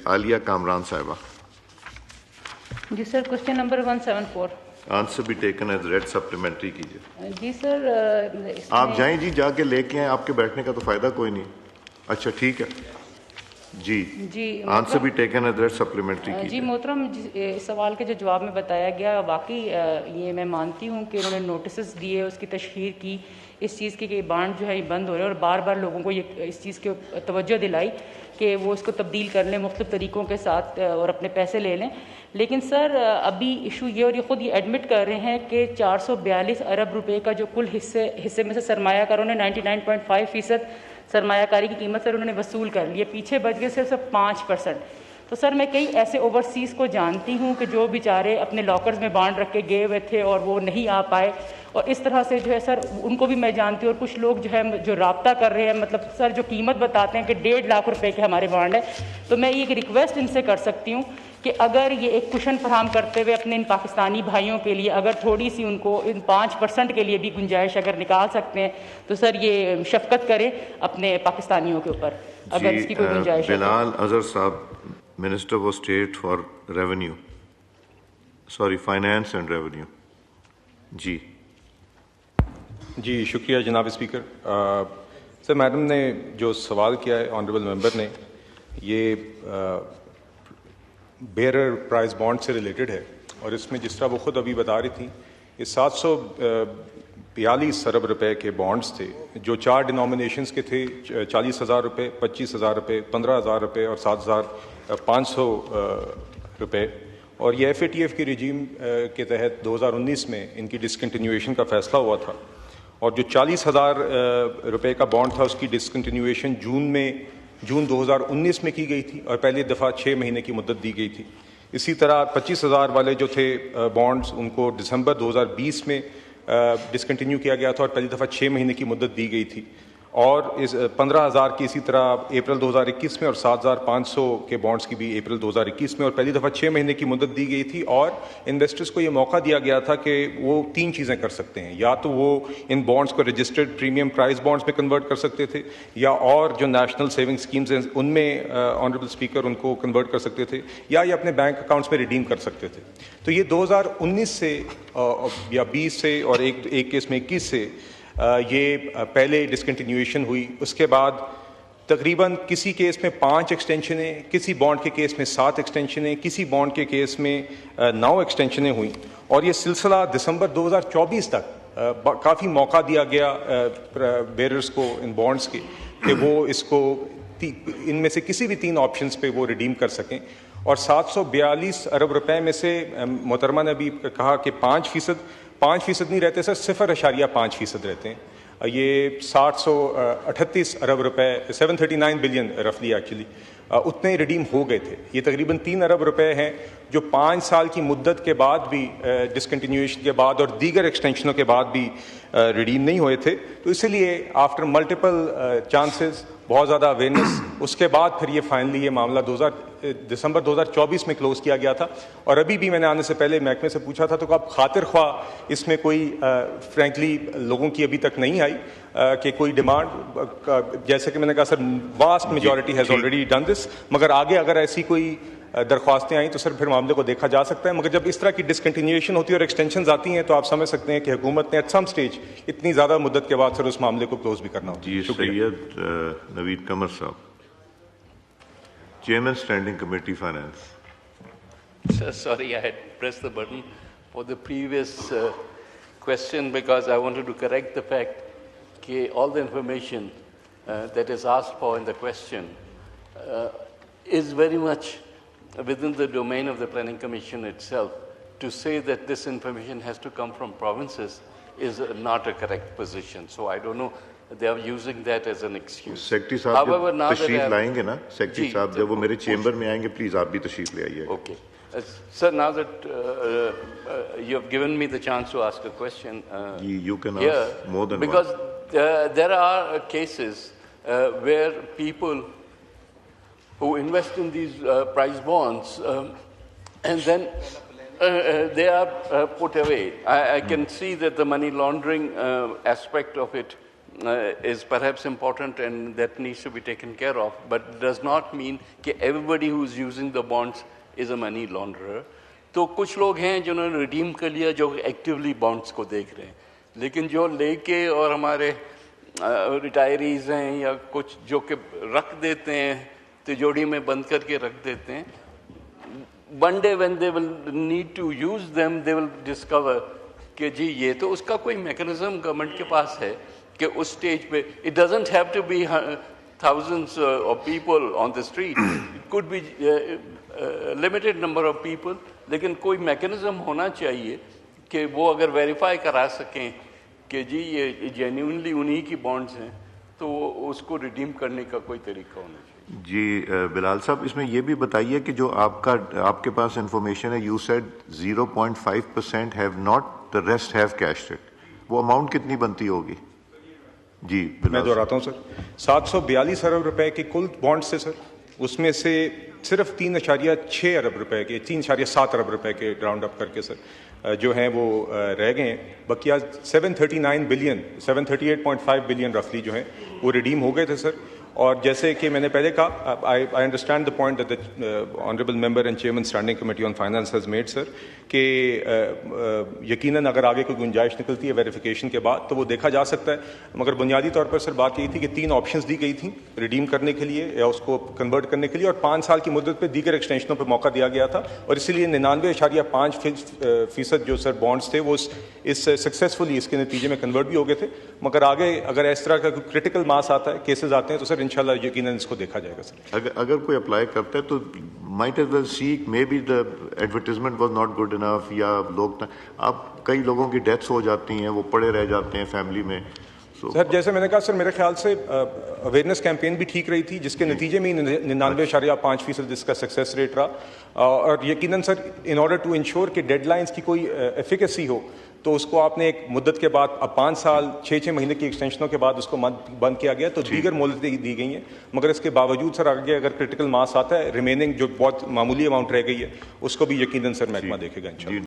عالیہ کامران صاحبہ. جی سر, question number 174. Answer بھی taken as red, supplementary کیجیے. جی سر, آپ جائیں جی, جا کے لے کے آئیں, آپ کے بیٹھنے کا تو فائدہ کوئی نہیں. اچھا ٹھیک ہے جی, آنسر بھی ٹیکن ایز ریڈ, سپلیمنٹری کیجیے. جی محترم, اس سوال کے جو جواب میں بتایا گیا, واقعی یہ میں مانتی ہوں کہ انہوں نے نوٹسز دیے, اس کی تشہیر کی اس چیز کی کہ بانڈ جو ہے یہ بند ہو رہے ہیں, اور بار بار لوگوں کو یہ اس چیز کی توجہ دلائی کہ وہ اس کو تبدیل کر لیں مختلف طریقوں کے ساتھ اور اپنے پیسے لے لیں. لیکن سر ابھی ایشو یہ, اور یہ خود یہ ایڈمٹ کر رہے ہیں کہ 442 ارب روپے کا جو کل حصے میں سے سرمایہ کاروں نے 99.5% سرمایہ کاری کی قیمت سر انہوں نے وصول کر لی ہے, پیچھے بچ گئے صرف 5%. تو سر میں کئی ایسے اوورسیز کو جانتی ہوں کہ جو بیچارے اپنے لاکرز میں بانڈ رکھ کے گئے ہوئے تھے اور وہ نہیں آ پائے, اور اس طرح سے جو ہے سر ان کو بھی میں جانتی ہوں. اور کچھ لوگ جو ہے جو رابطہ کر رہے ہیں, مطلب سر جو قیمت بتاتے ہیں کہ 1.5 لاکھ روپے کے ہمارے بانڈ ہیں. تو میں یہ ایک ریکویسٹ ان سے کر سکتی ہوں کہ اگر یہ ایک کشن فراہم کرتے ہوئے اپنے ان پاکستانی بھائیوں کے لیے اگر تھوڑی سی ان کو ان 5% کے لیے بھی گنجائش اگر نکال سکتے ہیں تو سر یہ شفقت کریں اپنے پاکستانیوں کے اوپر, اگر اس کی کوئی گنجائش ہے. بلال اظہر صاحب, minister for state for revenue, sorry finance and revenue. جی شکریہ جناب اسپیکر. سر میڈم نے جو سوال کیا ہے آنریبل ممبر نے, یہ بیئرر پرائز بانڈ سے ریلیٹڈ ہے, اور اس میں جس طرح وہ خود ابھی بتا رہی تھیں یہ 742 ارب روپے کے بانڈز تھے جو 4 ڈینومینیشنز کے تھے, 40,000 روپے, 25,000 روپے, 15,000 روپے اور 7,500 روپے. اور یہ FATF کی رجیم کے تحت 2019 میں ان کی ڈسکنٹینیویشن کا فیصلہ ہوا تھا, اور جو 40,000 روپے کا بانڈ تھا اس کی ڈسکنٹینیویشن جون 2019 میں کی گئی تھی, اور پہلی دفعہ 6 مہینے کی مدت دی گئی تھی. اسی طرح 25,000 والے جو تھے بانڈز ان کو دسمبر 2020 میں ڈسکنٹینیو کیا گیا تھا, اور پہلی دفعہ 6 مہینے کی مدت دی گئی تھی. اور اس 15,000 کی اسی طرح اپریل 2021 میں, اور 7,500 کے بانڈز کی بھی اپریل 2021 میں, اور پہلی دفعہ 6 مہینے کی مدت دی گئی تھی. اور انویسٹرز کو یہ موقع دیا گیا تھا کہ وہ 3 چیزیں کر سکتے ہیں, یا تو وہ ان بانڈز کو رجسٹرڈ پریمیم پرائز بانڈز میں کنورٹ کر سکتے تھے, یا اور جو نیشنل سیونگ اسکیمز ہیں ان میں آنریبل اسپیکر ان کو کنورٹ کر سکتے تھے, یا یہ اپنے بینک اکاؤنٹس میں ریڈیم کر سکتے تھے. تو یہ 2019 سے یا 20 سے اور ایک کیس میں 21 سے یہ پہلے ڈسکنٹینیویشن ہوئی. اس کے بعد تقریباً کسی کیس میں 5 ایکسٹینشنیں, کسی بانڈ کے کیس میں 7 ایکسٹینشنیں, کسی بانڈ کے کیس میں 9 ایکسٹینشنیں ہوئیں. اور یہ سلسلہ دسمبر 2024 تک کافی موقع دیا گیا بیئررز کو ان بانڈز کے کہ وہ اس کو ان میں سے کسی بھی 3 آپشنز پہ وہ ریڈیم کر سکیں. اور 742 ارب روپے میں سے محترمہ نے ابھی کہا کہ 5% نہیں رہتے سر, 0.5% رہتے ہیں. یہ 738 ارب روپے, 739 بلین رفلی ایکچولی, اتنے ریڈیم ہو گئے تھے. یہ تقریباً 3 ارب روپے ہیں جو 5 سال کی مدت کے بعد بھی, ڈسکنٹینیویشن کے بعد اور دیگر ایکسٹینشنوں کے بعد بھی ریڈیم نہیں ہوئے تھے. تو اسی لیے آفٹر ملٹیپل چانسز, بہت زیادہ اویئرنیس, اس کے بعد پھر یہ فائنلی یہ معاملہ دسمبر 2024 میں کلوز کیا گیا تھا. اور ابھی بھی میں نے آنے سے پہلے محکمے سے پوچھا تھا, تو اب خاطر خواہ اس میں کوئی فرینکلی لوگوں کی ابھی تک نہیں آئی کہ کوئی ڈیمانڈ, جیسے کہ میں نے کہا sir vast majority has already done this, مگر آگے اگر ایسی کوئی درخواستیں آئیں تو سر پھر معاملے کو دیکھا جا سکتا ہے. مگر جب اس طرح کی ڈسکنٹینیویشن ہوتی ہے اور ایکسٹینشنز آتی ہیں تو آپ سمجھ سکتے ہیں کہ حکومت نے ایٹ سم سٹیج اتنی زیادہ مدت کے بعد سر اس معاملے کو کلوز بھی کرنا ہوتا ہے. سید نوید قمر صاحب, chairman standing committee finance. Sir, sorry, I had pressed the button for the previous question because I wanted to correct the fact that all the information that is asked for in the question is very much within the domain of the Planning Commission itself. To say that this information has to come from provinces is not a correct position. So I don't know, they are using that as an excuse. Secretary صاحب جب تشریف لائیں گے نا, secretary صاحب جب وہ میرے چیمبر میں آئیں گے پلیز آپ بھی تشریف لے آئیے. Okay. Sir, now that you have given me the chance to ask a question, you can ask more than because one. There are cases where people who invest in these prize bonds and then they are put away. I can see that the money laundering aspect of it is perhaps important and that needs to be taken care of, but does not mean that everybody who is using the bonds is a money launderer. تو کچھ لوگ ہیں جنہوں نے redeem کر لیا جو actually bonds کو دیکھ رہے ہیں, لیکن جو لے کے اور ہمارے ریٹائریز ہیں یا کچھ جو کہ رکھ دیتے ہیں تجوڑی میں بند کر کے رکھ دیتے ہیں, one day when they will need to use them they will discover کہ جی یہ تو اس کا کوئی میکنزم گورنمنٹ کے پاس ہے کہ اس سٹیج پہ it doesn't have to be thousands of people on the street, it could be limited number of people, لیکن کوئی میکنزم ہونا چاہیے کہ وہ اگر ویریفائی کرا سکیں کہ جی یہ جینیونلی انہی کی بانڈز ہیں تو اس کو ریڈیم کرنے کا کوئی طریقہ ہونا چاہیے. جی بلال صاحب, اس میں یہ بھی بتائیے کہ جو آپ کے پاس انفارمیشن ہے, you said 0.5% have not, the rest have cashed it, وہ اماؤنٹ کتنی بنتی ہوگی؟ جی میں دہراتا ہوں سر, 742 ارب روپے کے کل بانڈز تھے سر, اس میں سے صرف 3.6 ارب روپے کے 3.7 ارب روپے کے راؤنڈ اپ کر کے سر جو ہیں وہ رہ گئے ہیں. بقیہ 739 بلین 738.5 بلین رفلی جو ہیں وہ ریڈیم ہو گئے تھے سر. اور جیسے کہ میں نے پہلے کہا, I understand the point that the honourable member and chairman standing committee on finance has made sir, کہ یقیناً اگر آگے کوئی گنجائش نکلتی ہے ویریفیکیشن کے بعد تو وہ دیکھا جا سکتا ہے, مگر بنیادی طور پر سر بات یہی تھی کہ 3 آپشنز دی گئی تھیں ریڈیم کرنے کے لیے یا اس کو کنورٹ کرنے کے لیے, اور 5 سال کی مدت پہ دیگر ایکسٹینشنوں پہ موقع دیا گیا تھا, اور اسی لیے 99.5% جو سر بانڈس تھے وہ اس سکسیزفلی اس کے نتیجے میں کنورٹ بھی ہو گئے تھے. مگر آگے اگر اس طرح کا کوئی کرٹیکل ماس آتا ہے, کیسز آتے ہیں, تو سر انشاءاللہ یقیناً اس کو دیکھا جائے گا سر. اگر کوئی اپلائی کرتا ہے تو might as well seek, maybe the advertisement was not good enough, یا لوگ اب کئی لوگوں کی ڈیتھس ہو جاتی ہیں, وہ پڑے رہ جاتے ہیں فیملی میں. سر جیسے میں نے کہا سر, میرے خیال سے اویئرنیس کیمپین بھی ٹھیک رہی تھی, جس کے نتیجے میں 99.5% اس کا سکسیس ریٹ رہا, اور یقیناً سر ان آرڈر ٹو انشور کہ ڈیڈ لائنس کی کوئی ایفیکیسی ہو تو اس کو آپ نے ایک مدت کے بعد, اب 5 سال 6 مہینے کی ایکسٹینشنوں کے بعد اس کو بند کیا گیا, تو دیگر مہلتیں دی گئی ہیں. مگر اس کے باوجود سر آگے اگر کرٹیکل ماس آتا ہے, ریمیننگ جو بہت معمولی اماؤنٹ رہ گئی ہے اس کو بھی یقیناً سر محکمہ دیکھے گا انشاءاللہ.